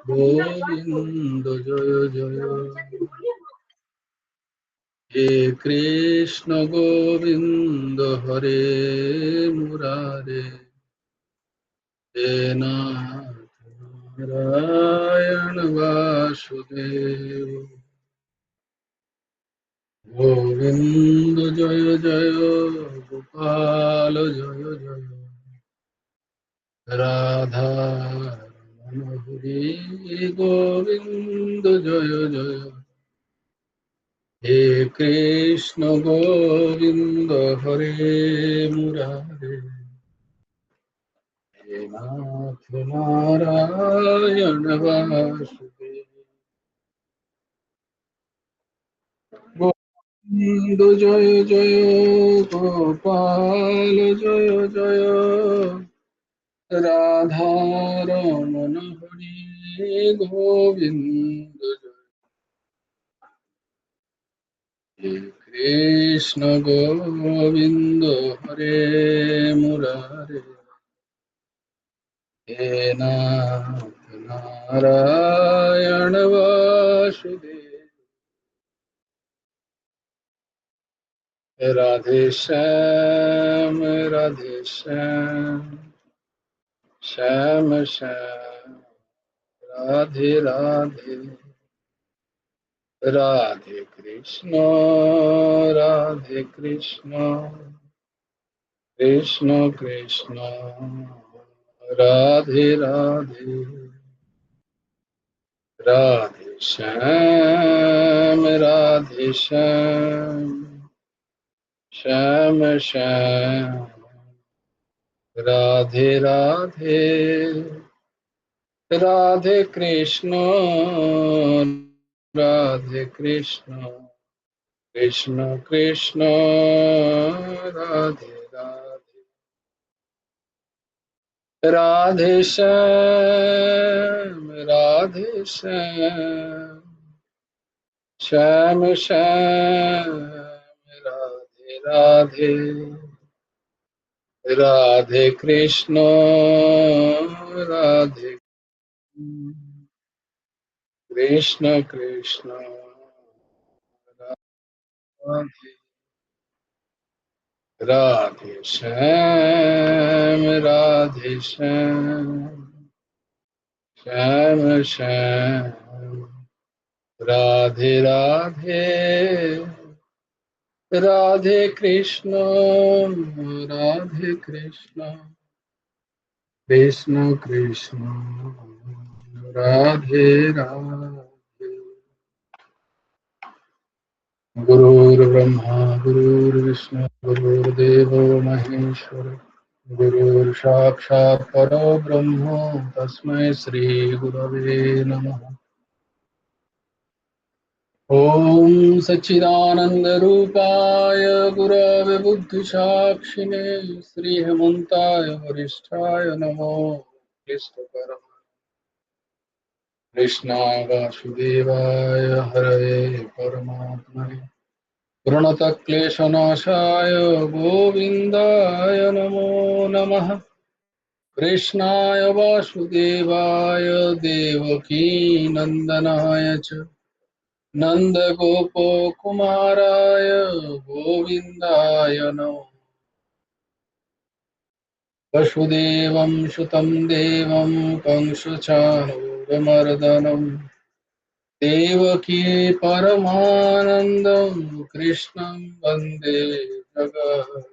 গোবিন্দ জয় জয়, হে কৃষ্ণ গোবিন্দ হরে মুরারে, হে নাথ নারায়ণ বাসুদেব। গোবিন্দ জয় জয়, গোপাল জয় জয়, রাধা হরি গোবিন্দ জয় জয়, হে কৃষ্ণ গোবিন্দ হরে মুরারে, হে নাথ নারায়ণ বাসুদেব। গোবিন্দ জয় জয়, গোপাল জয় জয়, রাধা রমণ হরি গোবিন্দ জয়, হে কৃষ্ণ গোবিন্দ হরে মুরারে, হে নাথ নারায়ণ বাসুদেব। রাধে শ্যাম রাধে শ্যাম, শ্যাম শ্যাম রাধে রাধে, রাধে কৃষ্ণ রাধে কৃষ্ণ, কৃষ্ণ কৃষ্ণ রাধে রাধে, রাধে শ্যাম রাধে শ্যাম, শ্যাম শ্যাম রাধে রাধে, রাধে কৃষ্ণ রাধে কৃষ্ণ, কৃষ্ণ কৃষ্ণ রাধে রাধে, রাধে শ্যাম রাধে শ্যাম, শ্যাম শ্যাম রাধে রাধে, রাধে কৃষ্ণ রাধে কৃষ্ণ, কৃষ্ণ রাধে, রাধে শ্যাম রাধে শ্যাম, শ্যাম শ্যাম রাধে রাধে, রাধে কৃষ্ণ রাধে কৃষ্ণ, কৃষ্ণ কৃষ্ণ রাধে রাধে। गुरुर्ब्रह्मा गुरुर्विष्णु गुरुर्देवो महेश्वर, गुरुर् साक्षात् परो ब्रह्म तस्मै श्री गुरवे नमः। ओम सच्चिदानंद रूपाय गुरवे बुद्धिसाक्षिणे श्री हेमंताय वरिष्ठाय नमो कृष्ण कृष्णाय वासुदेवाय हरये परमात्मने, प्रणतक्लेशनाशाय गोविन्दाय नमो नमः। कृष्णाय वासुदेवाय देवकी नन्दनाय च नन्दगोपकुमाराय गोविन्दाय नमः। वसुदेवं सुतं देवं कंसचाणूरमर्दनम् देवकी परमानन्दं कृष्णं वन्दे जगत्।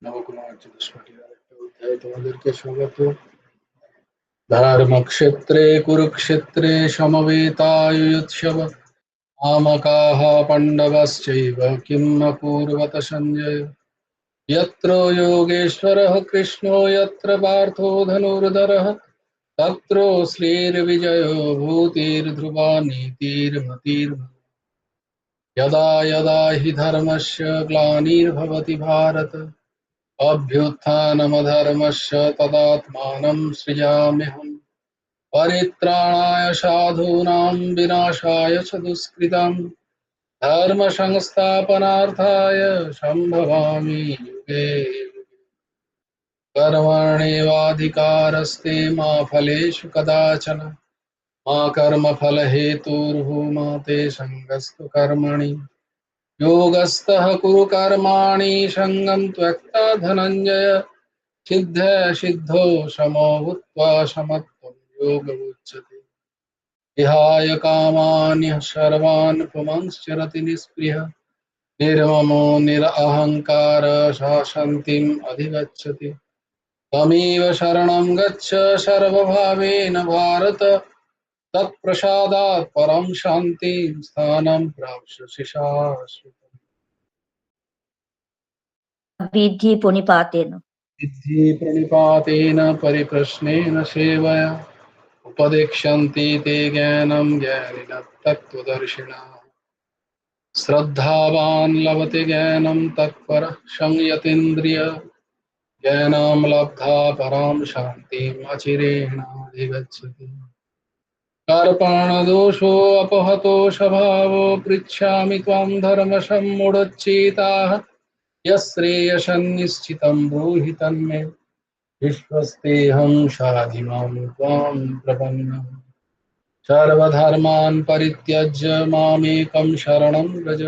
नवकुमार अध्याय তোমাদেরকে স্বাগত। धर्मक्षेत्रे कुरुक्षेत्रे समवेतायुत्सव, मामकाः पाण्डवश्चैव किं अकुर्वत सञ्जय। यत्र योगेश्वरः कृष्णो यत्र पार्थो धनुर्धरः, तत्र श्रीर्विजयो भूतिर्ध्रुवा नीतिर्मतिर्भुः। यदा यदा हि धर्मस्य ग्लानिर्भवति भारत, अभ्युत्थानमधर्मस्य तदात्मानं सृजाम्यहम्। परित्राणाय साधूनां विनाशाय च दुष्कृतां, धर्म संस्थापनार्थाय सम्भवामि युगे युगे। कर्मण्येवाधिकारस्ते मा फलेषु कदाचन मा कर्मफलहेतुर्भूमा ते सङ्गस्तु कर्मणि योगस्थः कुरु कर्माणि सङ्गं त्यक्ता धनञ्जय सिद्धः सिद्धो समो भूत्वा समत्वं योग उच्यते विहाय कामान्यः सर्वान् पुमांश्चरति निःस्पृहः निर्ममो निरहङ्कार शान्तिम् अधिगच्छति तमेव शरणं गच्छ सर्वभावेन भारत तत्प्रसादात् परं शान्तिं स्थानं प्राप्स्यसि शाश्वतम् विद्धि प्रणिपातेन सिद्धि प्रणिपातेन परिप्रश्नेन सेवया उपदेक्ष्यन्ति ते ज्ञानं ज्ञानिनः तत्त्वदर्शिनः श्रद्धावान् लभते ज्ञानं तत्परः संयतीन्द्रिय ज्ञानं लब्धा परां शान्तिम् अचिरेणाधिगच्छति कार्पणदोषोऽपहतो स्वभावो पृच्छामि त्वां धर्मसम्मूढचेताः यश्रेयसन्निश्चितं ब्रूहि तन्मे विश्वस्तेऽहं शाधिमां त्वां प्रपन्नः सर्वधर्मान् परित्यज्य मामेकं शरणं व्रज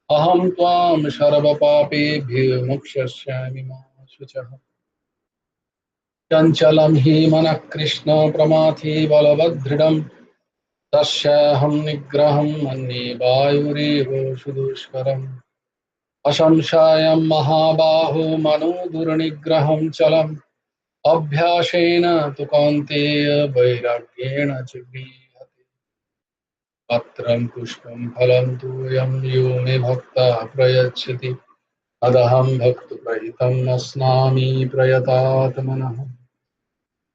अहं त्वां सर्वपापेभ्यो मोक्षयिष्यामि मा शुचः चञ्चलं हि मनः कृष्ण प्रमाथि बलवदृढम् तस्याहं निग्रहं मन्ये वायुरेव सुदुष्करम् अशंसायं महाबाहो मनो दुर्निग्रहं चलम् अभ्यासेन तु कौन्तेय वैराग्येण च गृह्यते पत्रं पुष्पं फलं तोयं यो मे भक्तः प्रयच्छति तदहं भक्तप्रहितम् अस्नामि प्रयतात्मनः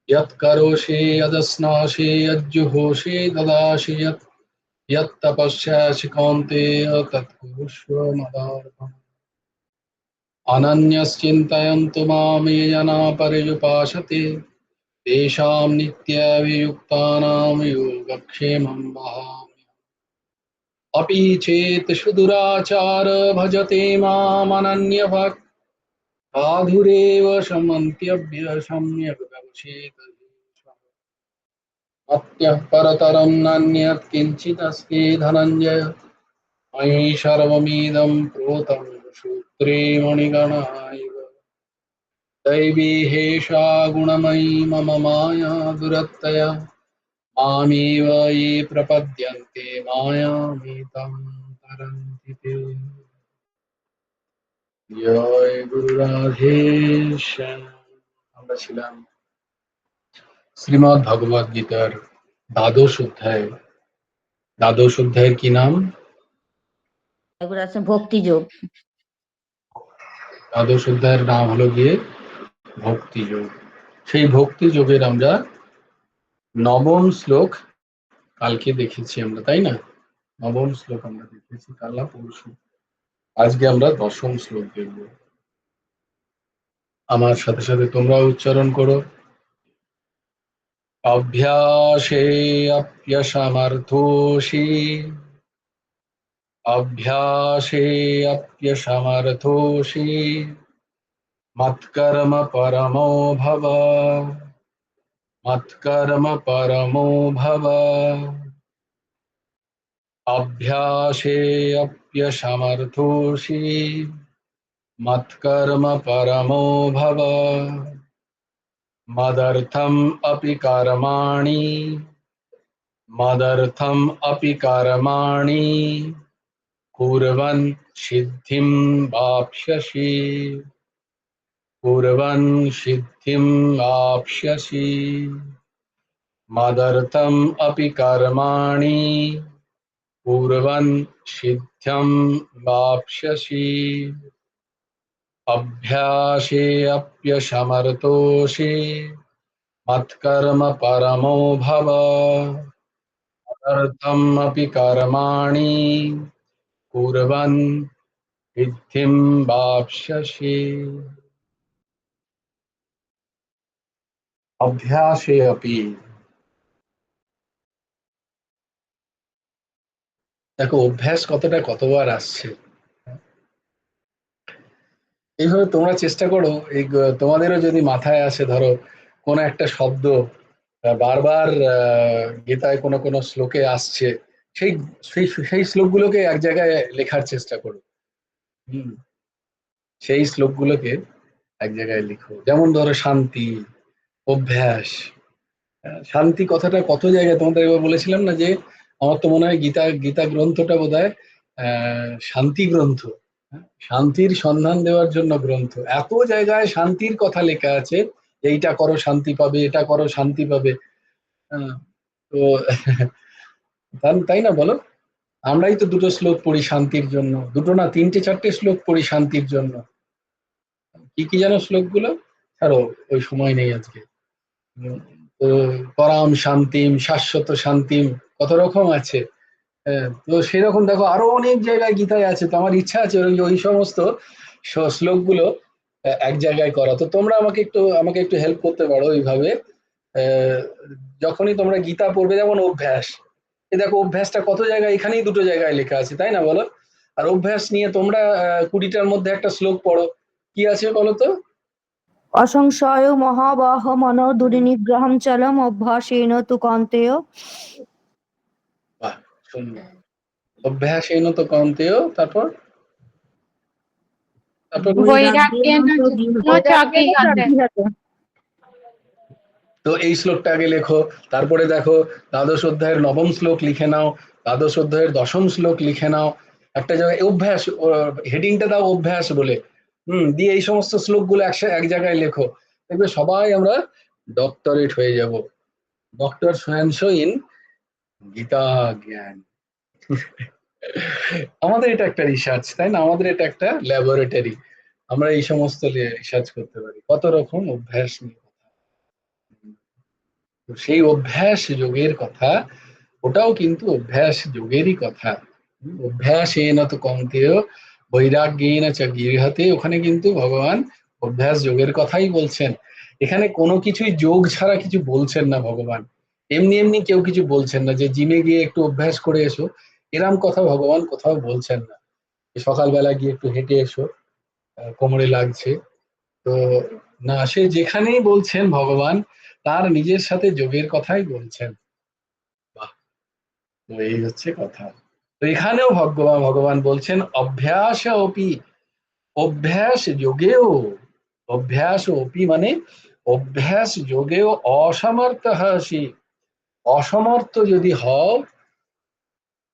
यत्करोषि यदस्नासि यज्जुहोषि ददासि यत्तपस्यासि कौन्तेय तत्कुरुष्व मदार्पणम् अनन्यश्चिन्तयन्तु मां ये जनाः पर्युपासते तेषां नित्यवियुक्तानां योगक्षेमं वहामि अपि चेत् सुदुराचार भजते मामनन्यभक् साधुरेव समन्त्यभ्य सम्यक् व्यवसेत अत्यः परतरं नान्यत् किञ्चिदस्ति धनञ्जय मयि सर्वमिदं प्रोतं सूत्रे मणिगणा इव दैवी हेषा गुणमयी मम माया दुरत्यया मामेव ये प्रपद्यन्ते मायामेतं तरन्ति ते জয় গুরু রাধেশ্যাম। আমরা ছিলাম শ্রীমদ্ ভগবদ গীতার দ্বাদশ অধ্যায়। দ্বাদশ অধ্যায়ের কি নাম? এগুলো আছে ভক্তি যোগ। দ্বাদশ অধ্যায়ের নাম হলো গিয়ে ভক্তি যোগ। সেই ভক্তি যোগের আমরা নবম শ্লোক কালকে দেখেছি আমরা, তাই না? নবম শ্লোক আমরা দেখেছি কাল না পরশু। আজকে আমরা দশম শ্লোক দেখব। আমার সাথে সাথে তোমরা উচ্চারণ করো। अभ्यासेऽप्यसमर्थोऽसि अभ्यासेऽप्यसमर्थोऽसि मत्कर्म परमो भव मत्कर्म परमो भव अभ्यासेऽप्यसमर्थोऽसि मत्कर्म परमो भव मदर्थम् अपि कर्माणि मदर्थम् अपि कर्माणि कुर्वन् सिद्धिं वाप्स्यसि कुर्वन् सिद्धिं वाप्स्यसि मदर्थम् अपि कर्माणि कुर्वन् सिद्धिं वाप्स्यसि अभ्यासेऽप्यसमर्थोऽसि मत्कर्म परमो भव मदर्थम् अपि कर्माणि कुर्वन् सिद्धिं वाप्स्यसि। অভ্যাসে আপি, দেখো অভ্যাস কতটা কতবার আসছে। এইভাবে তোমরা চেষ্টা করো, এই তোমাদেরও যদি মাথায় আসে, ধরো কোনো একটা শব্দ বারবার গীতায় কোনো কোনো শ্লোকে আসছে, সেই সেই সেই শ্লোকগুলোকে এক জায়গায় লেখার চেষ্টা করো। হুম, সেই শ্লোকগুলোকে এক জায়গায় লিখো। যেমন ধরো শান্তি, অভ্যাস। শান্তি কথাটা কত জায়গায় তোমাদের এবার বলেছিলাম না, যে আমার তো মনে হয় গীতা গীতা গ্রন্থটা বোধহয় শান্তি গ্রন্থ। হ্যাঁ, শান্তির সন্ধান দেওয়ার জন্য গ্রন্থ। এত জায়গায় শান্তির কথা লেখা আছে, এইটা করো শান্তি পাবে, এটা করো শান্তি পাবে। হ্যাঁ, তো তাই না বলো? আমরাই তো দুটো শ্লোক পড়ি শান্তির জন্য, দুটো না, তিনটে চারটে শ্লোক পড়ি শান্তির জন্য। কি কি যেন শ্লোকগুলো, ছাড়ো, ওই সময় নেই আজকে। উম, তো পরাম শান্তিম, শাশ্বত শান্তিম, কত রকম আছে। হ্যাঁ, তো সেরকম দেখো আরো অনেক জায়গায় গীতায় আছে। তো আমার ইচ্ছা আছে ওই ওই সমস্ত শ্লোকগুলো এক জায়গায় করা। তো তোমরা আমাকে একটু হেল্প করতে পারো এইভাবে। আহ, যখনই তোমরা গীতা পড়বে, যেমন অভ্যাস, এই দেখো অভ্যাসটা কত জায়গায়, এখানেই দুটো জায়গায় লেখা আছে, তাই না বলো? আর অভ্যাস নিয়ে তোমরা 20টার মধ্যে একটা শ্লোক পড়ো, কি আছে বলো তো? অসংশয় মহাবাহ মনো দুর্নিগ্রহম চলম অভ্যাসেন তু কন্তেয়। বাহ, সুন্দর। অভ্যাসেন তো কন্তেয়, তারপর তারপর বৈরাগ্যেন চ গৃহতে। তো এই শ্লোকটা আগে লেখো, তারপরে দেখো দ্বাদশ অধ্যায়ের নবম শ্লোক লিখে নাও, দ্বাদশ অধ্যায়ের দশম শ্লোক লিখে নাও। একটা জায়গায় অভ্যাস, হেডিংটা দাও অভ্যাস বলে। দিয়ে এই সমস্ত শ্লোকগুলো এক জায়গায় লেখো। দেখবে সবাই আমরা ডক্টরেট হয়ে যাব, ডক্টর সোয়ানসো ইন গীতা জ্ঞান। আমাদের এটা একটা রিসার্চ, তাই না? আমাদের এটা একটা ল্যাবরেটরি। আমরা এই সমস্ত রিসার্চ করতে পারি কত রকম অভ্যাস নিয়ে। তো সেই অভ্যাস যোগের কথা, ওটাও কিন্তু অভ্যাস যোগেরই কথা। অভ্যাসেন তো কৌন্তেয় বৈরাগ্যেন চ গৃহতে, ওখানে কিন্তু ভগবান অভ্যাস যোগের কথাই বলছেন। এখানে কোনো কিছুই যোগ ছাড়া কিছু বলছেন না ভগবান। এমনি এমনি কেউ কিছু বলছেন না যে জিমে গিয়ে একটু অভ্যাস করে এসো, এরম কথা ভগবান কোথাও বলছেন না। সকালবেলা গিয়ে একটু হেঁটে এসো, কোমরে লাগছে। তো না, সে যেখানেই বলছেন ভগবান তার নিজের সাথে যোগের কথাই বলছেন। বাহ, তো এই হচ্ছে কথা। তো এখানেও ভগবান ভগবান বলছেন অভ্যাস অপি, অভ্যাস যোগেও, অভ্যাস অপি মানে অভ্যাস যোগেও অসমর্থ হাসি, অসমর্থ যদি হও,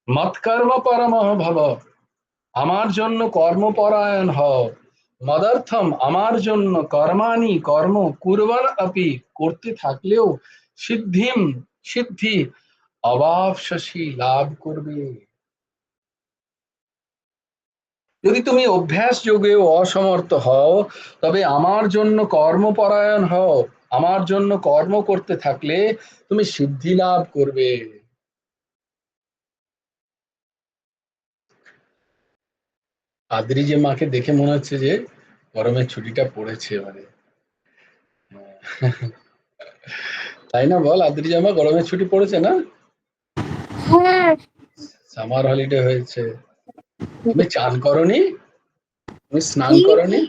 মৎকর্ম পরমঃ ভব, আমার জন্য কর্মপরায়ণ হও, মদর্থম, আমার জন্য কর্মাণি, কর্ম কুর্বন আপি, করতে থাকলেও, সিদ্ধিম, সিদ্ধি, অবাবশসী, লাভ করবে। যদি তুমি অভ্যাস যোগেও অসমর্থ হও, তবে আমার জন্য কর্মপরায়ণ হও, আমার জন্য কর্ম করতে থাকলে তুমি সিদ্ধি লাভ করবে। আদ্রি যে মাকে দেখে মনে হচ্ছে যে গরমের ছুটিটা পড়েছে এবারে। তাই না বল, আদ্রি জামা, গরমের ছুটি পড়েছে না? হ্যাঁ। সামার হলিডে হয়েছে। তুমি চান করনি? তুমি স্নান করনি?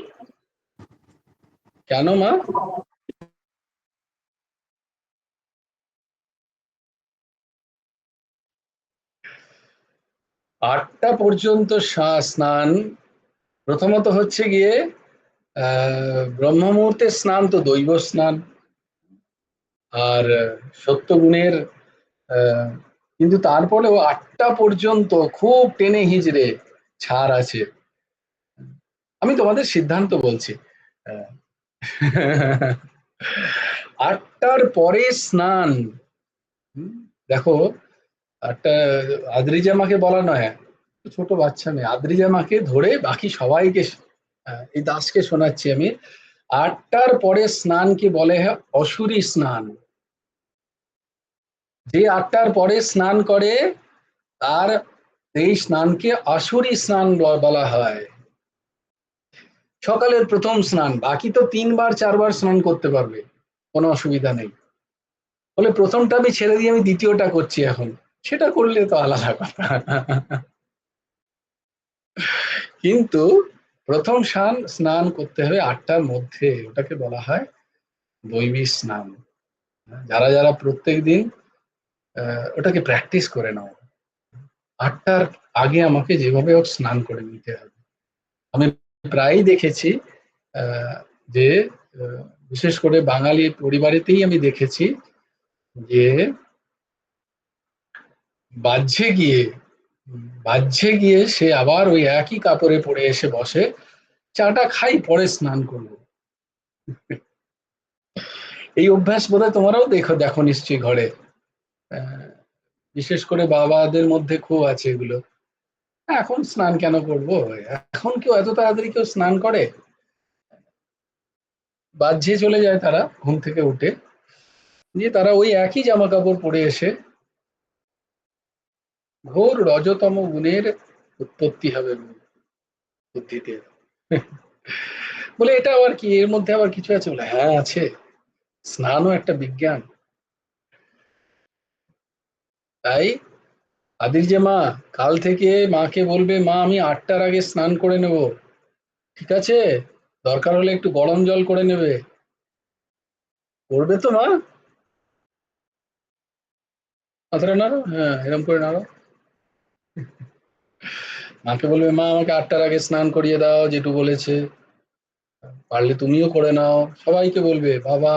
কেন মা? 8টা পর্যন্ত স্নান। প্রথমত হচ্ছে গিয়ে ব্রহ্ম মুহূর্তের স্নান তো দৈব স্নান, আর সত্যগুণের আহ, কিন্তু তারপরেও 8টা পর্যন্ত খুব টেনে হিজড়ে ছাড় আছে। আমি তোমাদের সিদ্ধান্ত বলছি। আহ, 8টার পরে স্নান। হুম, দেখো, একটা আদ্রিজা মাকে বলা নয়, ছোট বাচ্চা মেয়ে, আদ্রিজা মাকে ধরে বাকি সবাইকে, এই দাসকে শোনাচ্ছি আমি। 8টার পরে স্নানকে বলে হয় অসুরি স্নান। যে 8টার পরে স্নান করে তার, এই স্নানকে আসুরি স্নান বলা হয়। সকালের প্রথম স্নান, বাকি তো 3বার 4বার স্নান করতে পারবে, কোনো অসুবিধা নেই। বলে প্রথমটা আমি ছেড়ে দিয়ে আমি দ্বিতীয়টা করছি এখন, সেটা করলে তো আলাদা কথা। কিন্তু প্রথম স্নান করতে হবে 8টার মধ্যে, ওটাকে বলা হয় দৈবিক স্নান। যারা যারা প্রত্যেক দিন ওটাকে প্র্যাকটিস করে নাও, 8টার আগে আমাকে যেভাবে হোক স্নান করে নিতে হবে। আমি প্রায়ই দেখেছি যে বিশেষ করে বাঙালি পরিবারেতেই আমি দেখেছি যে বাহ্যে গিয়ে সে আবার ওই একই কাপড়ে পরে এসে বসে, চাটা খাই পরে স্নান করবো। এই অভ্যাস বোধহয় তোমারও দেখো নিশ্চয়ই ঘরে, বিশেষ করে বাবাদের মধ্যে খুব আছে এগুলো। এখন স্নান কেন করব, এখন কেউ এত তাড়াতাড়ি কেউ স্নান করে? বাহ্যে চলে যায় তারা ঘুম থেকে উঠে, দিয়ে তারা ওই একই জামা কাপড় পরে এসে ঘোর রজতম গুণের উৎপত্তি হবে বুদ্ধিতে। বলে এটা আবার কি, এর মধ্যে আবার কিছু আছে? বলে হ্যাঁ আছে, স্নানও একটা বিজ্ঞান। তাই আদির যে মা, কাল থেকে মাকে বলবে, মা আমি 8টার আগে স্নান করে নেব, ঠিক আছে? দরকার হলে একটু গরম জল করে নেবে। করবে তো মা? মাথাটা নাড়ো, হ্যাঁ এরকম করে নাড়ো। মাকে বলবে, মা আমাকে 8টার আগে স্নান করিয়ে দাও, যেটু বলেছে। পারলে তুমিও করে নাও। সবাইকে বলবে, বাবা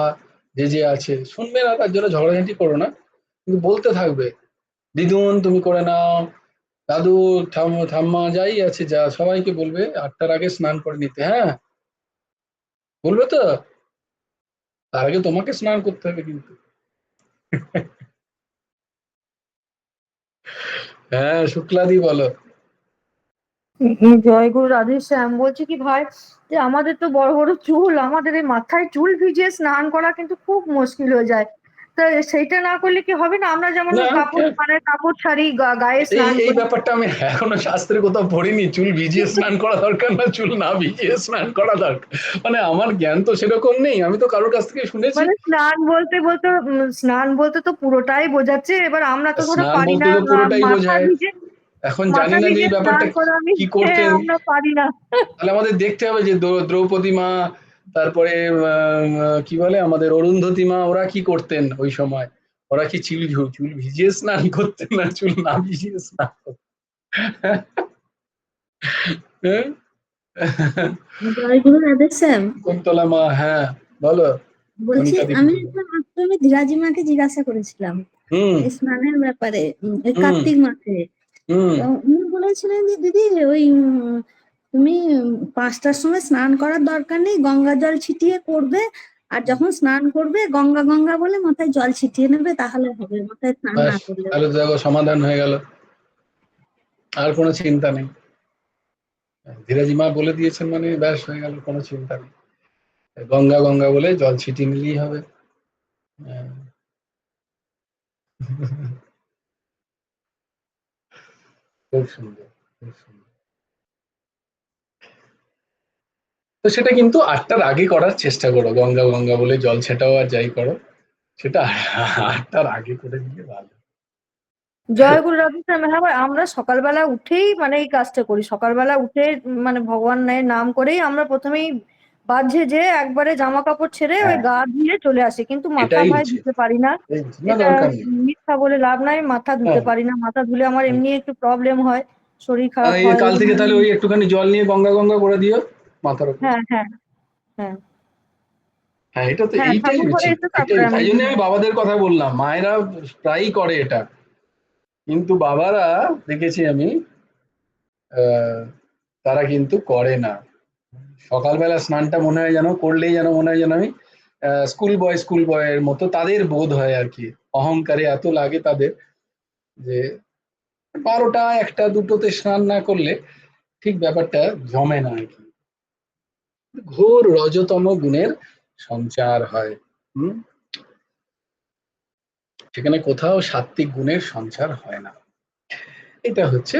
যে যে আছে শুনবে না তার জন্য ঝগড়াঝাঁটি করো না, কিন্তু বলতে থাকবে, দিদুন তুমি করে নাও, দাদু ঠাম্মা যাই আছে যা সবাইকে বলবে 8টার আগে স্নান করে নিতে। হ্যাঁ বলবে তো? তার আগে তোমাকে স্নান করতে হবে কিন্তু। হ্যাঁ শুক্লাদি বলো। জয়গুরু রাধে শ্যাম। বলছি কি ভাই, যে আমাদের তো বড় বড় চুল, আমাদের এই মাথায় চুল ভিজিয়ে স্নান করা কিন্তু খুব মুশকিল হয়ে যায়। তো সেইটা না করলে কি হবে না? আমরা যেমন না কাপড় ছাড়ি, গায়ে এই স্নান এই করি, ব্যাপারটা আমি এখনো শাস্ত্রে কোথাও পড়িনি, চুল ভিজিয়ে কিন্তু স্নান করা দরকার না চুল না ভিজিয়ে স্নান করা দরকার। মানে আমার জ্ঞান তো সেরকম নেই, আমি তো কারোর কাছ থেকে শুনেছি। মানে স্নান বলতে তো পুরোটাই বোঝাচ্ছে। এবার আমরা তো ধরো স্নান পারি বলতে না, তো পুরোটাই মাথা বোঝায়। ভিজে এখন জানি না যে এই স্নান ব্যাপারটা করা কি করতেন। আমরা পারি না। তাহলে আমাদের দেখতে হবে যে দ্রৌপদী মা, তারপরে কি বলে আমাদের অরুন্ধতী মা, ওরা কি করতেন ওই সময়? ওরা কি চুল ভিজিয়ে স্নান করতেন না চুল না ভিজিয়ে স্নান করতেন? হ্যাঁ? জয়গুরু রাধে শ্যাম। কুন্তলা মা, হ্যাঁ বলো। বলছি কণিকা দেবী আমি বলো। একবার মাত্র আমি ধীরাজি মাকে জিজ্ঞাসা করেছিলাম হুম এই স্নানের ব্যাপারে, এই হুম কার্তিক মাসে। হুম তো উনি বলেছিলেন যে দিদি ওই তুমি 5টার সময় স্নান করার দরকার নেই, গঙ্গা জল ছিটিয়ে করবে, আর যখন স্নান করবে গঙ্গা গঙ্গা বলে মাথায় জল ছিটিয়ে নেবে, তাহলে হবে, মাথায় স্নান না ব্যাস, করলেও। তাহলে তো দেখো সমাধান হয়ে গেল, আর কোনো চিন্তা নেই। ধীরাজি মা বলে দিয়েছেন মানে ব্যাস হয়ে গেল, কোনো চিন্তা নেই। গঙ্গা গঙ্গা বলে জল ছিটিয়ে নিলেই হবে। হ্যাঁ। খুব সুন্দর, খুব সুন্দর। তো সেটা কিন্তু 8টার আগে করার চেষ্টা করো, গঙ্গা গঙ্গা বলে জল ছেটাও আর যাই করো, সেটা 8টার আগে করে দিলে ভালো। জয়গুরু রাধেশ্যাম। হ্যাঁ ভাই, আমরা সকালবেলা উঠেই মানে এই কাজটা করি। সকালবেলা উঠে মানে ভগবানের নাম করেই আমরা প্রথমেই বাহ্যে যে একবারে জামা কাপড় ছেড়ে ওই হ্যাঁ গা ধুয়ে চলে আসি, কিন্তু মাথা এটাই ভাই উচিত, ধুতে পারি না। না এটা দরকার নেই। মিথ্যা বলে লাভ নাই, মাথা ধুতে হ্যাঁ পারি না। মাথা ধুলে আমার এমনি একটু প্রবলেম হয়, শরীর খারাপ এই হয় কাল ওই থেকে জন্য। তাহলে ওই একটুখানি জল নিয়ে গঙ্গা গঙ্গা করে দিও মাথার উপর। হ্যাঁ হ্যাঁ হ্যাঁ হ্যাঁ এটা তো হ্যাঁ, এইটাই ঠাকুর ঘরে উচিত, এসে এটাই, তারপরে আমি তাই জন্য আমি বাবাদের কথা বললাম, মায়েরা প্রায়ই করে এটা, কিন্তু বাবারা দেখেছি আমি তারা কিন্তু করে না। সকালবেলা স্নানটা মনে হয় যেন করলেই যেন মনে হয় যেন আমি স্কুল বয়ের মতো তাদের বোধ হয় আর কি, অহংকারে এত লাগে তাদের যে 12টা 1টা 2টোতে স্নান না করলে ঠিক ব্যাপারটা জমে না আর কি, ঘোর রজতম গুণের সঞ্চার হয়। হুম, সেখানে কোথাও সাত্বিক গুণের সঞ্চার হয় না। এটা হচ্ছে,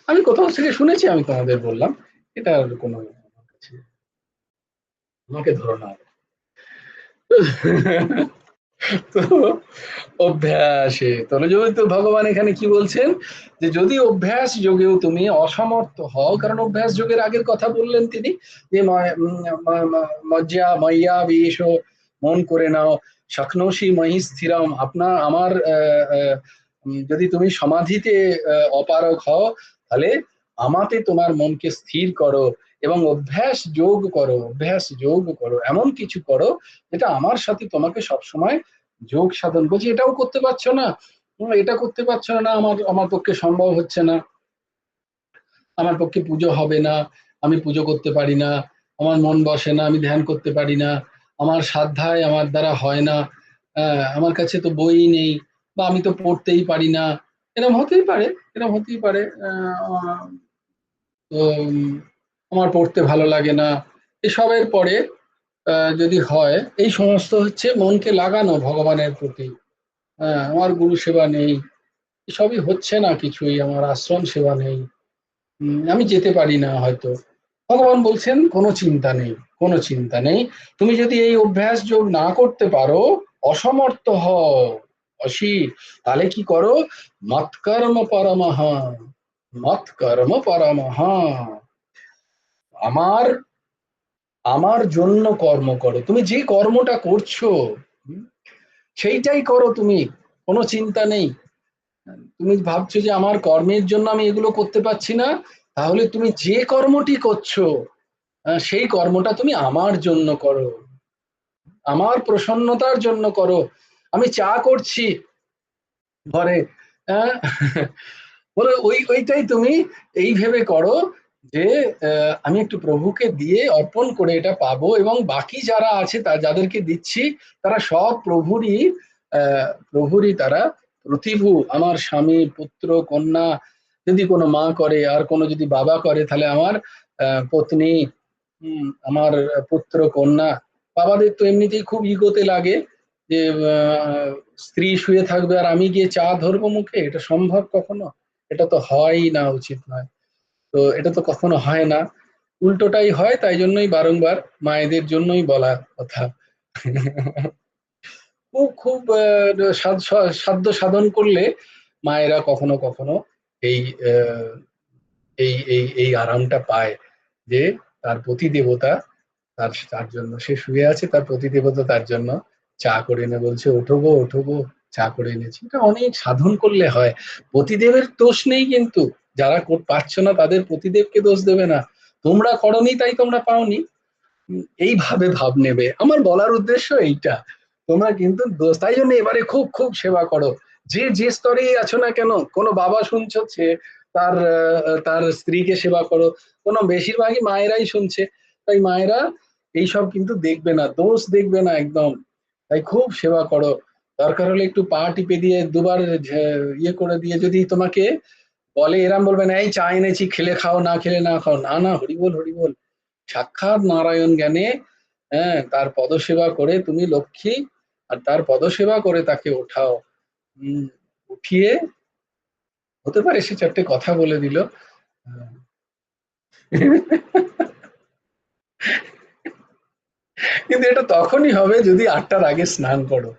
আমি কোথাও থেকে শুনেছি, আমি তোমাদের বললাম, এটা কোনো আমাকে ধরো না। তো অভ্যাসে তাহলে যদি তো ভগবান এখানে কি বলছেন, যে যদি অভ্যাস যোগেও তুমি অসমর্থ হও, কারণ অভ্যাস যোগের আগের কথা বললেন তিনি, যে মজ্জা মయ్যা বিষ, মন করে নাও, শক্নোষি মহি স্থিরম, আমার যদি তুমি সমাধিতে অপারগ হও, তাহলে আমাতে তোমার মনকে স্থির করো এবং অভ্যাস যোগ করো, অভ্যাস যোগ করো, এমন কিছু করো যেটা আমার সাথে তোমাকে সবসময় যোগ সাধন। বলছি এটাও করতে পারছো না, এটা করতে পারছো না, আমার আমার পক্ষে সম্ভব হচ্ছে না, আমার পক্ষে পুজো হবে না, আমি পুজো করতে পারি না, আমার মন বসে না, আমি ধ্যান করতে পারি না, আমার সাধ্যায় আমার দ্বারা হয় না, আমার কাছে তো বই নেই, বা আমি তো পড়তেই পারি না, এরকম হতেই পারে, এরকম হতেই পারে। তো আমার পড়তে ভালো লাগে না, এসবের পরে যদি হয়, এই সমস্ত হচ্ছে মনকে লাগানো ভগবানের প্রতি। আমার গুরু সেবা নেই, এসবই হচ্ছে না কিছুই, আমার আশ্রম সেবা নেই, আমি যেতে পারি না হয়তো। ভগবান বলছেন কোনো চিন্তা নেই, কোনো চিন্তা নেই, তুমি যদি এই অভ্যাস যোগ না করতে পারো, অসমর্থ হও, অসি, তাহলে কি করো, মৎকর্ম পরমঃ, মৎকর্ম পরমঃ, আমার আমার জন্য কর্ম করো, তুমি যে কর্মটা করছো সেইটাই করো তুমি, কোনো চিন্তা নেই। তুমি ভাবছো যে আমার কর্মের জন্য আমি এগুলো করতে পারছি না, তাহলে তুমি যে কর্মটি করছো সেই কর্মটা তুমি আমার জন্য করো, আমার প্রসন্নতার জন্য করো। আমি চা করছি ঘরে, হ্যাঁ, বলে ওইটাই তুমি এই ভেবে করো যে আমি একটু প্রভুকে দিয়ে অর্পণ করে এটা পাবো, এবং বাকি যারা আছে যাদেরকে দিচ্ছি তারা সব প্রভুরই তারা প্রতিভু, আমার স্বামী, পুত্র, কন্যা, যদি কোনো মা করে, আর কোনো যদি বাবা করে, তাহলে আমার পত্নী, আমার পুত্র, কন্যা। বাবাদের তো এমনিতেই খুব ইগোতে লাগে যে স্ত্রী শুয়ে থাকবে আর আমি গিয়ে চা ধরবো মুখে, এটা সম্ভব কখনো? এটা তো হয়ই না, উচিত নয়। তো এটা তো কখনো হয় না, উল্টোটাই হয়, তাই জন্যই বারংবার মায়েদের জন্যই বলা কথা। খুব খুব সাধ্য সাধন করলে মায়েরা কখনো কখনো এই এই আরামটা পায়, যে তার প্রতি দেবতা তার তার জন্য সে শুয়ে আছে, তার প্রতি দেবতা তার জন্য চা করে এনে বলছে, ওঠো গো ওঠো গো, চা করে এনেছি। এটা অনেক সাধন করলে হয়, পতিদেবের দোষ নেই, কিন্তু যারা পাচ্ছ না তাদের পতিদেবকে দোষ দেবে না, তোমরা করনি তাই তোমরা পাওনি, এইভাবে ভাব নেবে। আমার বলার উদ্দেশ্য এইটা, তোমরা কিন্তু দোষ, তাই জন্য এবারে খুব খুব সেবা করো, যে যে স্তরেই আছো না কেন। কোনো বাবা শুনছো তার তার স্ত্রীকে সেবা করো, কোনো বেশিরভাগই মায়েরাই শুনছে, তাই মায়েরা এইসব কিন্তু দেখবে না, দোষ দেখবে না একদম, তাই খুব সেবা করো। দরকার হলে একটু পা টিপে দিয়ে দুবার ইয়ে করে দিয়ে যদি তোমাকে বলে, এরাম বলবে না এই চা এনেছি খেলে খাও, না খেলে না খাও, না না, হরিবল হরিবল, সাক্ষাৎ নারায়ণ জ্ঞানে, হ্যাঁ, তার পদসেবা করে তুমি লক্ষ্মী, আর তার পদসেবা করে তাকে ওঠাও, উঠিয়ে, হতে পারে সে চারটে কথা বলে দিল, কিন্তু এটা তখনই হবে যদি 8টার আগে স্নান করো।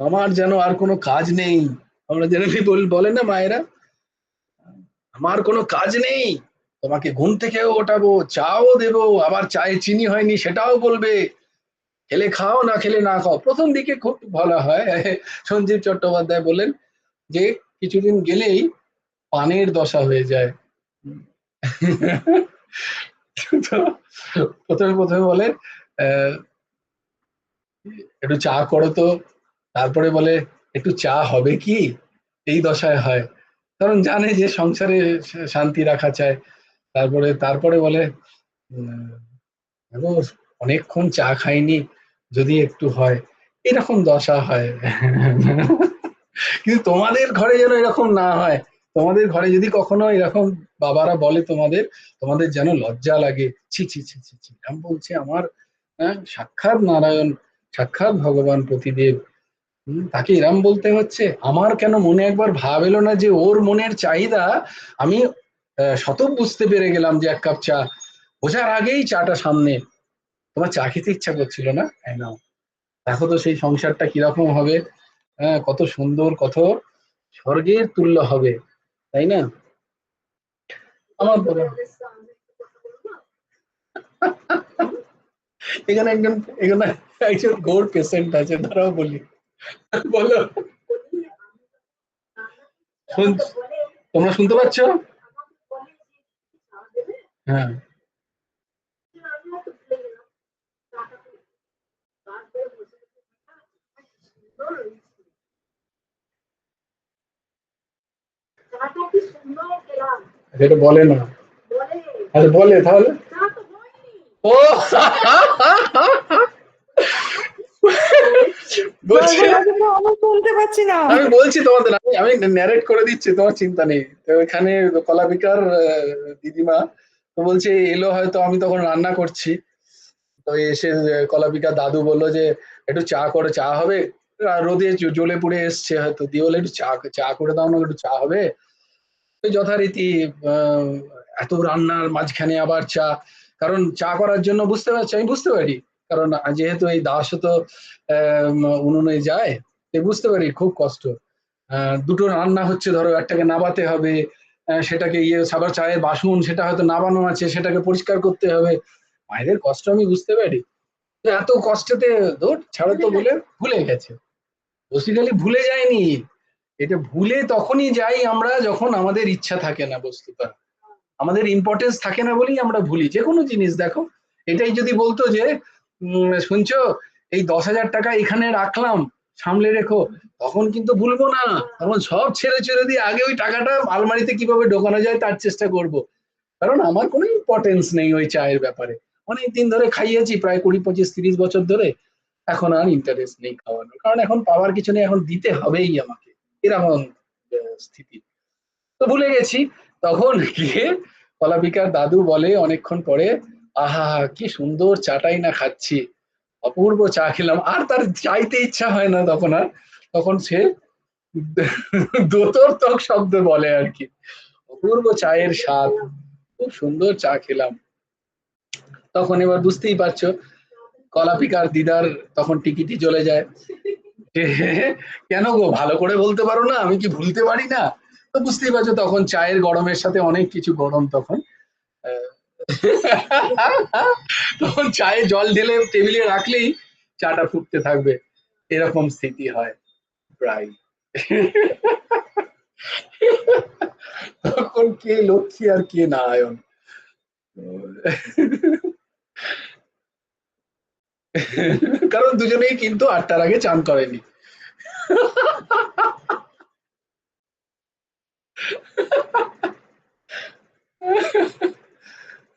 আমার যেন আর কোনো কাজ নেই, আমরা যেন বলে না মায়েরা, আমার কোনো কাজ নেই, তোমাকে ঘুম থেকেও ওঠাবো, চাও দেবো, আবার চায়ে চিনি হয়নি সেটাও বলবে, খেলে খাও, না খেলে না খাও। প্রথম দিকে খুব ভালো হয়, সঞ্জীব চট্টোপাধ্যায় বলেন যে কিছুদিন গেলেই পানের দশা হয়ে যায়। তো প্রথমে প্রথমে বলে একটু চা করো তো, তারপরে বলে একটু চা হবে কি, এই দশায় হয়, কারণ জানে যে সংসারে শান্তি রাখা চায়। তারপরে তারপরে বলে দেখো অনেকক্ষণ চা খাইনি, যদি একটু হয়, এরকম দশা হয়। কিন্তু তোমাদের ঘরে যেন এরকম না হয়, তোমাদের ঘরে যদি কখনো এরকম বাবারা বলে তোমাদের, তোমাদের যেন লজ্জা লাগে, ছি ছি ছি ছি ছি, আমি বলছি আমার সাক্ষাৎ নারায়ণ, সাক্ষাৎ ভগবান প্রতিদেব, তাকে এরম বলতে হচ্ছে? আমার কেন মনে একবার ভাব এলো না যে ওর মনের চাহিদা আমি শতক বুঝতে পেরে গেলাম যে এক কাপ চা বোঝার আগেই চাটা সামনে। তোমার চা খেতে ইচ্ছা করছিল না? এই নাও। দেখো তো সেই সংসারটা কিরকম হবে। হ্যাঁ, কত সুন্দর, কত স্বর্গের তুল্য হবে, তাই না? আমার এখানে একজন এখানে একজন গোর পেশেন্ট আছে, দাঁড়াও বলি। বলো। তোমরা শুনতে পাচ্ছ? হ্যাঁ। এটা বলে না। আরে বলে তাহলে। ও বলছে, আমি শুনতে পাচ্ছি না। আমি বলছি তোমাদের, আমি আমি ন্যারেট করে দিচ্ছি, তোমার চিন্তা নেই। তো এখানে কলাবিকার দিদিমা তো বলছে এলো, হয়তো আমি তখন রান্না করছি, তো এসে কলাপিকার দাদু বললো যে একটু চা করে, চা হবে? রোদে জ্বলে পুড়ে এসছে হয়তো, দিয়ে বলে একটু চা চা করে দাও না, একটু চা হবে। তো যথারীতি আহ, এত রান্নার মাঝখানে আবার চা, কারণ চা করার জন্য বুঝতে পারছি, আমি বুঝতে পারি, কারণ যেহেতু এই দাসও তো উনুনে যায়, তাই বুঝতে পারি খুব কষ্ট। দুটো রান্না হচ্ছে, ধরো একটাকে নাবাতে হবে, সেটাকে ইয়ে সাবার চায়ের বাসন সেটা হয়তো নাবানো আছে, সেটাকে পরিষ্কার করতে হবে। মায়েদের কষ্ট আমি বুঝতে পারি। তো এত কষ্টতে ধর ছাড়ো তো বলে ভুলে গেছে। বেসিক্যালি ভুলে যায়নি, এটা ভুলে তখনই যাই আমরা যখন আমাদের ইচ্ছা থাকে না, বস্তুটা আমাদের ইম্পর্টেন্স থাকে না বলেই আমরা ভুলি যে কোনো জিনিস। দেখো, এটাই যদি বলতো যে শুনছো এই 10,000 টাকা এখানে রাখলাম, সামলে রেখো, তখন কিন্তু ভুলবো না, তখন সব ছেড়ে ছেড়ে দিয়ে আগে ওই টাকাটা আলমারিতে কিভাবে ঢোকানো যায় তার চেষ্টা করব। কারণ আমার কোনো ইম্পর্টেন্স নেই ওই চায়ের ব্যাপারে। অনেক দিন ধরে খাইয়েছি, প্রায় 20, 25, 30 বছর ধরে। এখন আর ইন্টারেস্ট নেই খাওয়ানোর, কারণ এখন পাওয়ার কিছু নেই, এখন দিতে হবেই আমাকে, এরকম স্থিতি। তো ভুলে গেছি। তখন গিয়ে কলাপিকার দাদু বলে অনেকক্ষণ পরে, আহা কি সুন্দর চাটাই না খাচ্ছি, অপূর্ব চা খেলাম। আর তার চাইতে ইচ্ছা হয় না তখন আর, তখন সে দোতর্তক শব্দ বলে আর কি, অপূর্ব চায়ের স্বাদ, খুব সুন্দর চা খেলাম। তখন এবার বুঝতেই পারছো কলাপিকার দিদার তখন টিকিটি চলে যায়। কেন গো, ভালো করে বলতে পারো না, আমি কি ভুলতে পারি না? তো বুঝতেই পারছো তখন চায়ের গরমের সাথে অনেক কিছু গরম তখন। তখন চায়ে জল ঢেলে টেবিলে রাখলেই চাটা ফুটতে থাকবে, এরকম স্থিতি হয় প্রায়। তখন কে লক্ষ্মী আর কে নারায়ণ। কারণ দুজনেই কিন্তু 8টার আগে চান করেনি।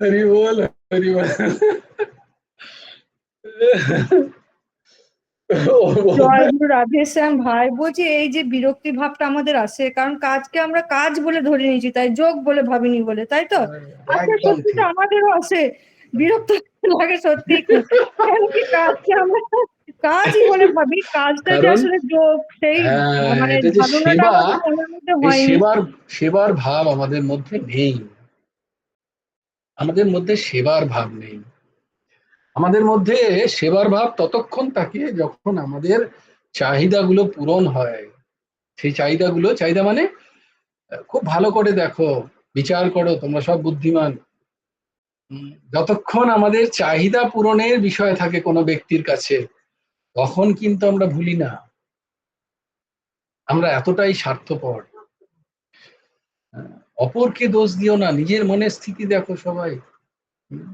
হরি বল, হরি বল। জয়গুরু রাধেশ্যাম ভাই, বলছি এই যে বিরক্তি ভাবটা আমাদের আসে, কারণ কাজকে আমরা কাজ বলে ধরে নিয়েছি, তাই যোগ বলে ভাবিনি বলে, তাই তো? আচ্ছা, একদম সত্যি তো ঠিক। আমাদেরও আসে, বিরক্ত লাগে সত্যি খুব। কেন কি কাজকে আমরা কাজই বলে ভাবি, কাজটা যে কারণ আসলে যোগ, সেই হ্যাঁ, মানে এটা যে ধারণাটা সেবা, আমাদের মনের মধ্যে এই হয়নি। সেবার সেবার ভাব আমাদের মধ্যে নেই, আমাদের মধ্যে সেবার ভাব নেই। আমাদের মধ্যে সেবার ভাব ততক্ষণ থাকে যখন আমাদের চাহিদাগুলো পূরণ হয়। সেই চাহিদাগুলো, চাহিদা মানে খুব ভালো করে দেখো, বিচার করো, তোমরা সব বুদ্ধিমান। যতক্ষণ আমাদের চাহিদা পূরণের বিষয় থাকে কোনো ব্যক্তির কাছে, তখন কিন্তু আমরা ভুলি না, আমরা এতটাই স্বার্থপর। অপরকে দোষ দিও না, নিজের মনের স্থিতি দেখো সবাই। হুম,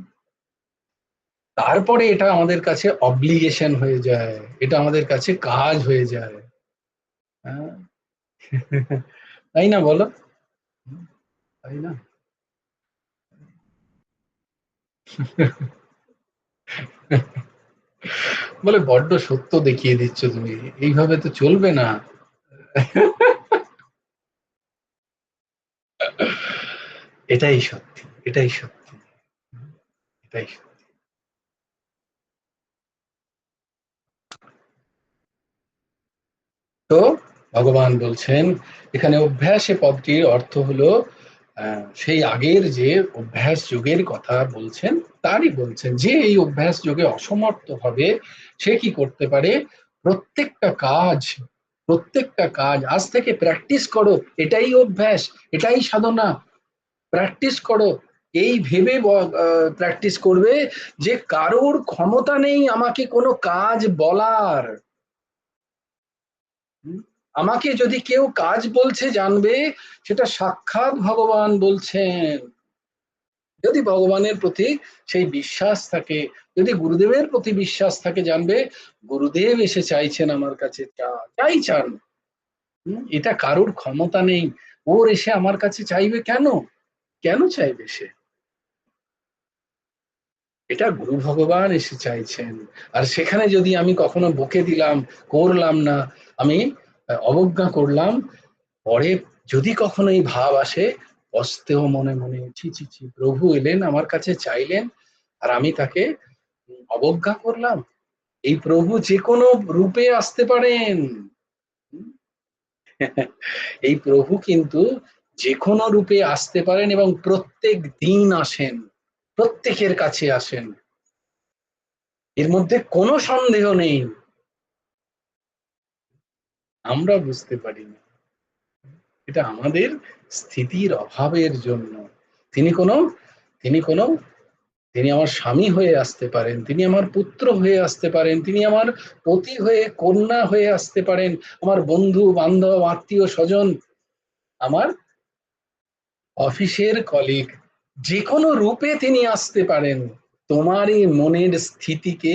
তারপরে এটা আমাদের কাছে অব্লিগেশন হয়ে যায়, এটা আমাদের কাছে কাজ হয়ে যায়। হ্যাঁ, তাই না বলো? তাই না? বলে বড্ড সত্য দেখিয়ে দিচ্ছ তুমি, এইভাবে তো চলবে না। এটাই সত্যি, এটাই সত্যি, এটাই সত্যি। তো ভগবান বলছেন এখানে অভ্যাসে পদটির অর্থ হলো সেই আগের যে অভ্যাস যোগের কথা বলছেন তারই বলছেন, যে এই অভ্যাস যোগে অসমর্থ হবে সে কি করতে পারে, প্রত্যেকটা কাজ আজ থেকে প্র্যাকটিস করো, এটাই অভ্যাস, এটাই সাধনা, প্র্যাকটিস করো, এই ভেবে প্র্যাকটিস করবে যে কারোর ক্ষমতা নেই আমাকে কোনো কাজ বলার। আমাকে যদি কেউ কাজ বলছে জানবে সেটা সাক্ষাৎ ভগবান বলছেন। যদি ভগবানের প্রতি সেই বিশ্বাস থাকে, যদি গুরুদেবের প্রতি বিশ্বাস থাকে, জানবে গুরুদেব এসে চাইছেন আমার কাছে, চাই চান, এটা কারোর ক্ষমতা নেই, ওর এসে আমার কাছে চাইবে কেন, কেন চাইবে সে, এটা গুরু ভগবান এসে চাইছেন। আর সেখানে যদি আমি কখনো বকে দিলাম, করলাম না, আমি অবজ্ঞা করলাম, পরে যদি কখনো এই ভাব আসে, পস্তেও মনে মনে, ছি ছি ছি, প্রভু এলেন আমার কাছে চাইলেন আর আমি তাকে অবজ্ঞা করলাম। এই প্রভু যে কোনো রূপে আসতে পারেন, এই প্রভু কিন্তু যে কোনো রূপে আসতে পারেন এবং প্রত্যেক দিন আসেন, প্রত্যেকের কাছে আসেন, এর মধ্যে কোনো সন্দেহ নেই। আমরা বুঝতে পারি না, এটা আমাদের স্থিতির অভাবের জন্য। তিনি আমার স্বামী হয়ে আসতে পারেন, তিনি আমার পুত্র হয়ে আসতে পারেন, তিনি আমার পতি হয়ে, কন্যা হয়ে আসতে পারেন, আমার বন্ধু বান্ধব আত্মীয় স্বজন, আমার অফিসের কলিগ, যে কোনো রূপে তিনি আসতে পারেন। তোমার এই মনের স্থিতিকে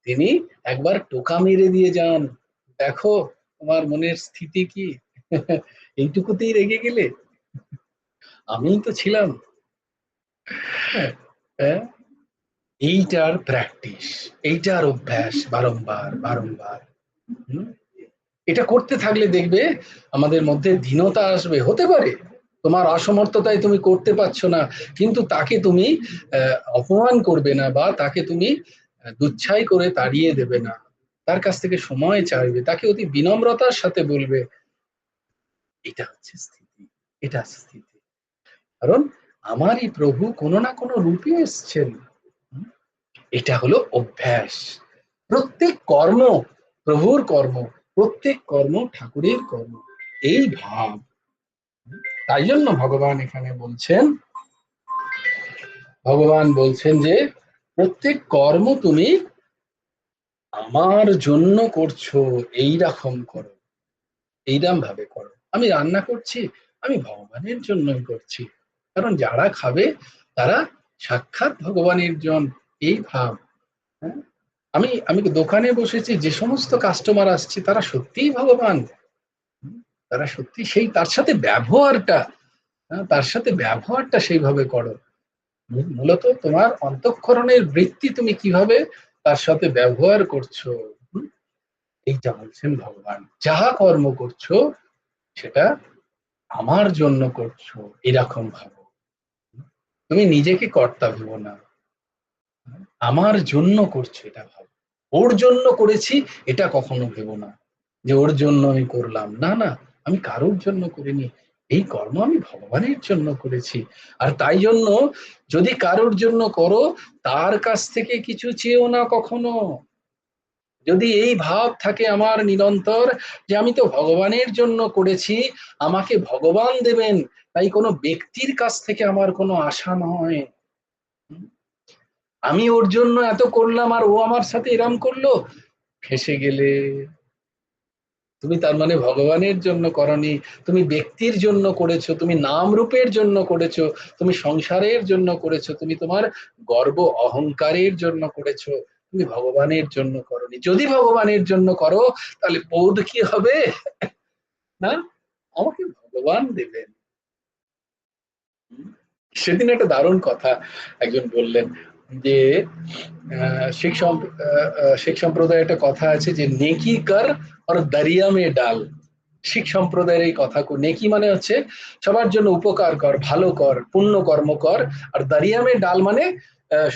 তিনি একবার টোকা মেরে দিয়ে যান, দেখো তোমার মনের স্থিতি কি, এইটুকুতেই রেগে গেলে, আমিই তো ছিলাম। এইটার প্র্যাকটিস, এইটার অভ্যাস বারংবার বারংবার, এটা করতে থাকলে দেখবে আমাদের মধ্যে দীনতা আসবে। হতে পারে তোমার অসমর্থতায় তুমি করতে পারছো না, কিন্তু তাকে তুমি অপমান করবে না বা তাকে তুমি দুচ্ছাই করে তাড়িয়ে দেবে না, তার কাছ থেকে সময় চাইবে, তাকে অতি বিনম্রতার সাথে বলবে। এটা হচ্ছে স্থিতি, এটা স্থিতি। কারণ আমারই প্রভু কোনো না কোনো রূপে এসছেন, এটা হলো অভ্যাস। প্রত্যেক কর্ম প্রভুর কর্ম, প্রত্যেক কর্ম ঠাকুরের কর্ম, এই ভাব। তাই জন্য ভগবান এখানে বলছেন যে প্রত্যেক কর্ম তুমি আমার জন্য করছো, এইরকম করো, এইরকম ভাবে করো। আমি রান্না করছি, আমি ভগবানের জন্যই করছি, কারণ যারা খাবে তারা সাক্ষাৎ ভগবানের জন, এই ভাব। আমি দোকানে বসেছি, যে সমস্ত কাস্টমার আসছে তারা সত্যিই ভগবান, তারা সত্যি সেই তার সাথে ব্যবহারটা সেইভাবে করো। মূলত তোমার অন্তঃকরণের বৃত্তি তুমি কিভাবে তার সাথে ব্যবহার করছো, এইটা বলছেন ভগবান। যাহা কর্ম করছো সেটা আমার জন্য করছো, এরকম ভাবো। তুমি নিজেকে কর্তা ভেবো না, আমার জন্য করছো এটা ভাবো। ওর জন্য করেছি এটা কখনো ভেবো না যে ওর জন্য আমি করলাম, না না, আমি কারোর জন্য করিনি, এই কর্ম আমি ভগবানের জন্য করেছি। আর তাই জন্য যদি কারোর জন্য করো, তার কাছ থেকে কিছু চেয়েও না কখনো। যদি এই ভাব থাকে আমার নিরন্তর যে আমি তো ভগবানের জন্য করেছি, আমাকে ভগবান দেবেন, তাই কোনো ব্যক্তির কাছ থেকে আমার কোনো আশা নয়। আমি ওর জন্য এত করলাম আর ও আমার সাথে এরম করলো, ফেঁসে গেলে। তুমি তার মানে ভগবানের জন্য করনি, তুমি ব্যক্তির জন্য করেছো, তুমি নাম রূপের জন্য করেছো, তুমি সংসারের জন্য করেছো, তুমি তোমার গর্ব অহংকারের জন্য করেছো, তুমি ভগবানের জন্য করনি। যদি ভগবানের জন্য করো তাহলে বোধ কি হবে, না আমাকে ভগবান দেবেন। সেদিন একটা দারুণ কথা একজন বললেন যে শিখ সম্প্রদায়ের একটা কথা আছে যে নেকি কর আর দরিয়া মে ডাল। শিখ সম্প্রদায়ের এই কথা, নেকি মানে হচ্ছে সবার জন্য উপকার কর, ভালো কর, পুণ্য কর্ম কর, আর দরিয়া মে ডাল মানে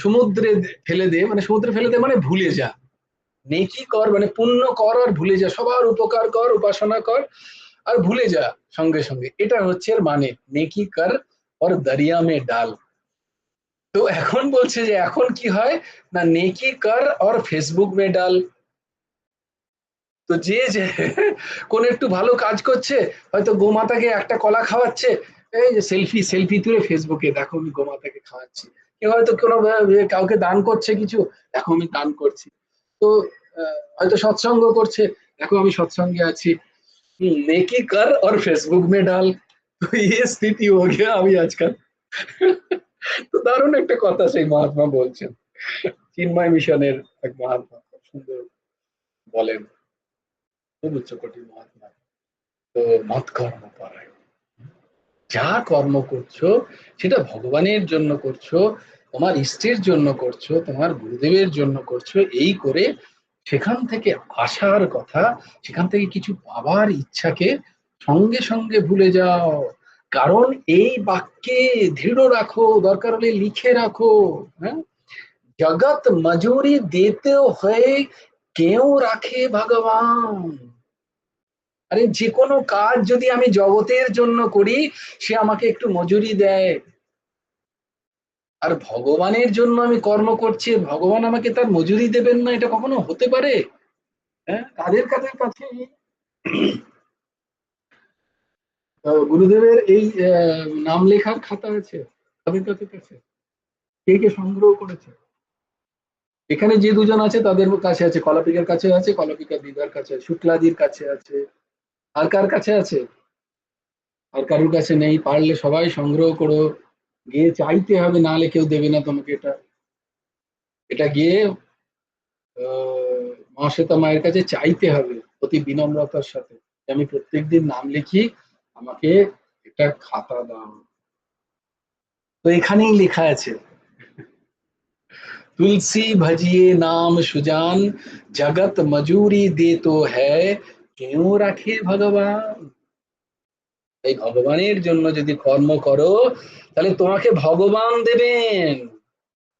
সমুদ্রে ফেলে দে, মানে সমুদ্রে ফেলে দে মানে ভুলে যা, নেকি কর মানে পুণ্য কর আর ভুলে যা, সবার উপকার কর, উপাসনা কর আর ভুলে যা সঙ্গে সঙ্গে, এটা হচ্ছে এর মানে, নেকি কর আর দরিয়া মে ডাল। তো এখন বলছে যে এখন কি হয় না, নেকি কর আর ফেসবুক মে ডাল। তো যে যে কোন একটু ভালো কাজ করছে, হয়তো গোমাতাকে একটা কলা খাওয়াচ্ছে, এই যে সেলফি সেলফি তুলে ফেসবুকে দেখো আমি গোমাতাকে খাওয়াচ্ছি। কেউ হয়তো কোনো কাউকে দান করছে কিছু, দেখো আমি দান করছি। তো হয়তো সৎসঙ্গ করছে, দেখো আমি সৎসঙ্গে আছি। নেকি কর और फेसबुक में डाल। तो ये स्थिति हो गया अभी आजकल। তো দারুণ একটা কথা সেই মহাত্মা বলছেন, চিন্ময় মিশনের এক মহাত্মা খুব সুন্দর বলেন, খুব উচ্চকোটির মহাত্মা। তো মত কর্ম পরায়ণ, যা কর্ম করছো সেটা ভগবানের জন্য করছো, তোমার ইষ্টের জন্য করছো, তোমার গুরুদেবের জন্য করছো, এই করে সেখান থেকে আসার কথা, সেখান থেকে কিছু পাবার ইচ্ছাকে সঙ্গে সঙ্গে ভুলে যাও। কারণ এই বাক্যে দৃঢ় রাখো, দরকার হলে লিখে রাখো, হ্যাঁ, জগৎ মজুরি দিতে হয়ে কেউ রাখে ভগবান। আরে যে কোনো কাজ যদি আমি জগতের জন্য করি, সে আমাকে একটু মজুরি দেয়। আর ভগবানের জন্য আমি কর্ম করছি, ভগবান আমাকে তার মজুরি দেবেন না, এটা কখনো হতে পারে? হ্যাঁ, কাদের কাদের কাছে গুরুদেবের এই নাম লেখার খাতা আছে? তাদের কাছে কাছে কে কে সংগ্রহ করেছে? এখানে যে দুজন আছে তাদের কাছে আছে, কলাপিকার কাছে আছে, কলাপিকা দিদার কাছে আছে, শুক্লাদির কাছে আছে। আর কার কাছে আছে? আর কারোর কাছে নেই? পারলে সবাই সংগ্রহ করো, গিয়ে চাইতে হবে, নাহলে কেউ দেবে না তোমাকে। এটা এটা গিয়ে মহাশ্বেতা মায়ের কাছে চাইতে হবে অতি বিনম্রতার সাথে, আমি প্রত্যেকদিন নাম লিখি, আমাকে একটা খাতা দাও। তো এখানেই লেখা আছে, তুলসী ভজিয়ে নাম সুজান, জগত মজুরি দে তো হ্যায় কেউ রাখে ভগবান। এই ভগবানের জন্য যদি কর্ম করো, তাহলে তোমাকে ভগবান দেবেন।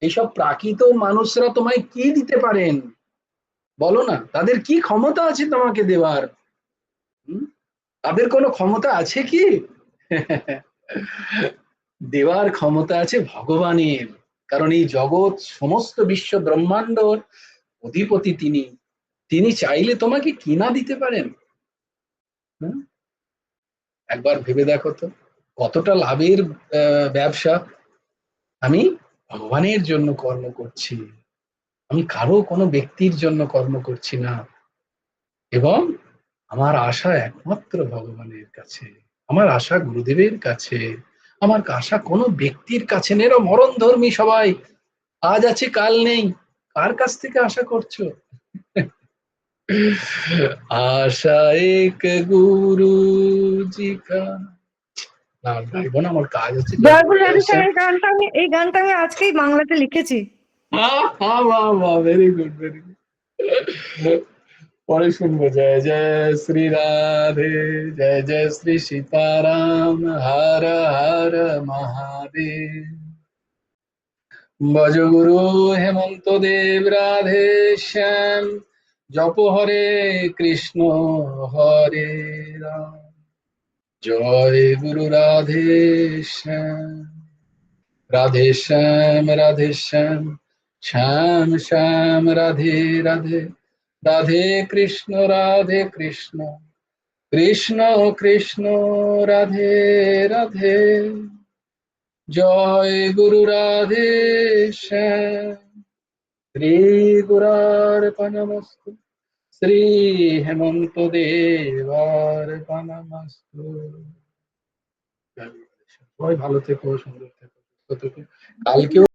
এইসব প্রাকৃত মানুষরা তোমায় কি দিতে পারেন বলো না? তাদের কি ক্ষমতা আছে তোমাকে দেওয়ার? তাদের কোনো ক্ষমতা আছে কি? দেওয়ার ক্ষমতা আছে ভগবানের। কারণ এই জগৎ, সমস্ত বিশ্ব ব্রহ্মাণ্ডর অধিপতি তিনি। তিনি চাইলে তোমাকে কিনা দিতে পারেন। একবার ভেবে দেখো তো, কতটা লাভের ব্যবসা। আমি ভগবানের জন্য কর্ম করছি, আমি কারো কোনো ব্যক্তির জন্য কর্ম করছি না, এবং আমার আশা একমাত্র ভগবানের কাছে, আমার আশা গুরুদেবের কাছে, আমার আশা কোনো ব্যক্তির কাছে নেই। এরা মরণ ধর্মী সবাই, আজ আছে কাল নেই। কার কাছ থেকে আশা করছো? আশা এক গুরু জি কা। না গাইবো না, আমার কাজ হচ্ছে। জয়গুরু রাধে স্যার, এই গানটা আমি আজকেই বাংলাতে লিখেছি। Very good, very good. পরে শুনবো। জয় জয় শ্রী রাধে, জয় জয় শ্রী সীতারাম, হর হর মহাদেব। ভজ গুরু হেমন্ত দেব রাধে শ্যাম, জপ হরে কৃষ্ণ হরে রাম। জয় গুরু রাধে শ্যাম, রাধে শ্যাম রাধে শ্যাম, শ্যাম শ্যাম রাধে রাধে, রাধে কৃষ্ণ কৃষ্ণ কৃষ্ণ রাধে রাধে। জয় গুরু রাধে শ্যাম। শ্রী গুরার্পণমস্তু, শ্রী হেমন্ত দেবার্পণমস্তু। সবাই ভালো থেকো, সুন্দর থেকো, সুস্থ থেকো। কালকেও